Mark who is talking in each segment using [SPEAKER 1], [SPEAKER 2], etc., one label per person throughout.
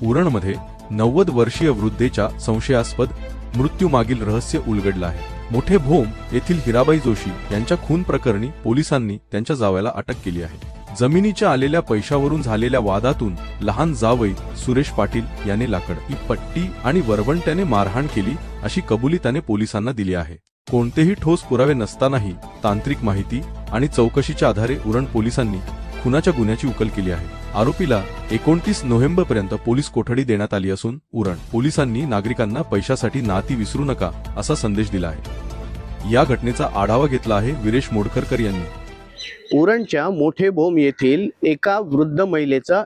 [SPEAKER 1] उरणमध्ये 90 वर्षीय वृद्धेच्या संशयास्पद मृत्यूमागील रहस्य उलगडलं आहे। मोठे भोम येथील हिराबाई जोशी यांच्या खून प्रकरणी पोलिसांनी त्यांच्या जावयाला अटक केली आहे। जमिनीच्या आलेल्या पैशावरून झालेल्या वादातून लहान जावई सुरेश पाटील याने लाकडी पट्टी आणि वरवंट्याने मारहाण केली अशी कबुली त्याने पोलिसांना दिली आहे। कोणतेही ठोस पुरावे नसतानाही तांत्रिक माहिती आणि चौकशीच्या आधारे उरण पोलिसांनी खुनाच्या गुन्ह्याची उकल केली आहे। आरोपीला 29 नोव्हेंबर पर्यंत पोलीस कोठडी देण्यात आली असून उरण पोलिसांनी नागरिकांना पैशासाठी नाती विसरू नका असा संदेश दिला आहे। या घटनेचा आढावा घेतला आहे वीरेश मोडकरकर यांनी।
[SPEAKER 2] उरणच्या मोठे भोम येथील एका वृद्ध महिलेचा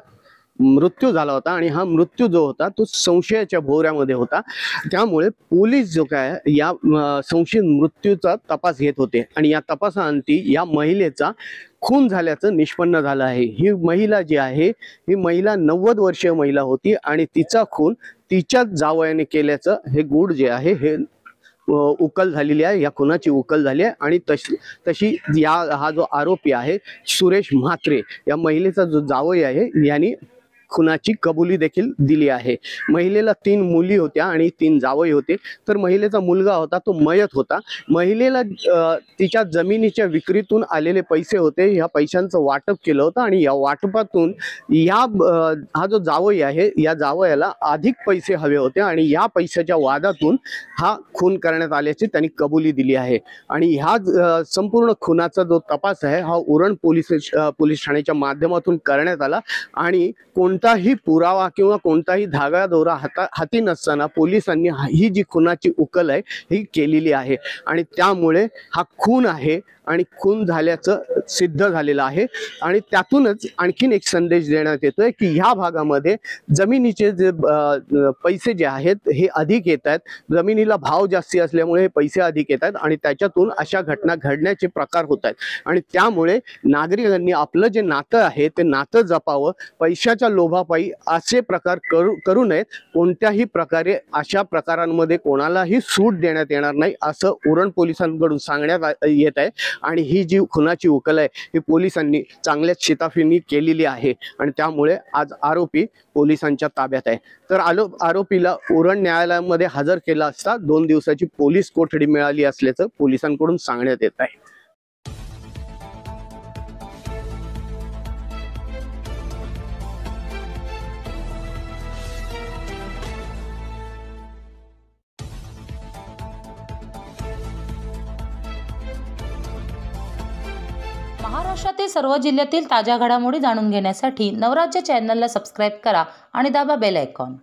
[SPEAKER 2] मृत्यू झाला होता आणि हा मृत्यू जो होता तो संशयाच्या भोवऱ्यामध्ये होता। त्यामुळे पोलीस जो काय या संशयित मृत्यूचा तपास घेत होते आणि या तपासाअंती या महिलेचा खून झाल्याचं निष्पन्न झालं आहे। ही महिला जी आहे ही महिला 90 वर्षीय महिला होती आणि तिचा खून तिच्याच जावयाने केल्याचं हे गूढ जे आहे हे उकल झालेली आहे। या खुनाची उकल झाली आहे आणि तशी हा जो आरोपी आहे सुरेश म्हात्रे या महिलेचा जो जावई आहे यांनी खुनाची कबुली देखील दिली आहे। महिलेला 3 मुली होत्या आणि 3 जावई होते। तर महिलेचा मुलगा होता तो मयत होता। महिलेला तिच्या जमिनीच्या विक्रीतून आलेले पैसे होते, ह्या पैशांचं वाटप केलं होतं आणि या वाटपातून हा जो जावई आहे या जावयाला अधिक पैसे हवे होते आणि या पैशाच्या वादातून हा खून करण्यात आल्याची त्यांनी कबुली दिली आहे। आणि ह्या संपूर्ण खुनाचा जो तपास आहे हा उरण पोलीस ठाण्याच्या माध्यमातून करण्यात आला आणि कोणताही पुरावा किंवा कोणताही धागा दोरा हाती नसताना पोलिसांनी ही जी खुनाची उकल आहे ही केलेली आहे आणि त्यामुळे हा खून आहे आणि खून झाल्याचं सिद्ध झालेलं आहे। आणि त्यातूनच आणखीन एक संदेश देण्यात येतोय की ह्या भागामध्ये जमिनीचे जे पैसे जे आहेत हे अधिक येत आहेत, जमिनीला भाव जास्ती असल्यामुळे हे पैसे अधिक येत आहेत आणि त्याच्यातून अशा घटना घडण्याचे प्रकार होत आहेत आणि त्यामुळे नागरिकांनी आपलं जे नातं आहे ते नातं जपावं, पैशाच्या लोभापायी असे प्रकार करू नयेत। कोणत्याही प्रकारे अशा प्रकारांमध्ये कोणालाही सूट देण्यात येणार नाही असं उरण पोलिसांकडून सांगण्यात येत आहे आणि ही जी खुनाची उकल आहे ही पोलिसांनी चांगल्याच शिताफीने केलेली आहे आणि त्यामुळे आज आरोपी पोलिसांच्या ताब्यात आहे। तर आरोपीला उरण न्यायालयामध्ये हजर केला असता 2 दिवसाची पोलीस कोठडी मिळाली असल्याचं पोलिसांकडून सांगण्यात येत आहे।
[SPEAKER 3] महाराष्ट्रातील सर्व जिल्ह्यातील ताज्या घडामोडी जाणून घेण्यासाठी नवराज्य चॅनलला सबस्क्राईब करा आणि दाबा बेल आयकॉन।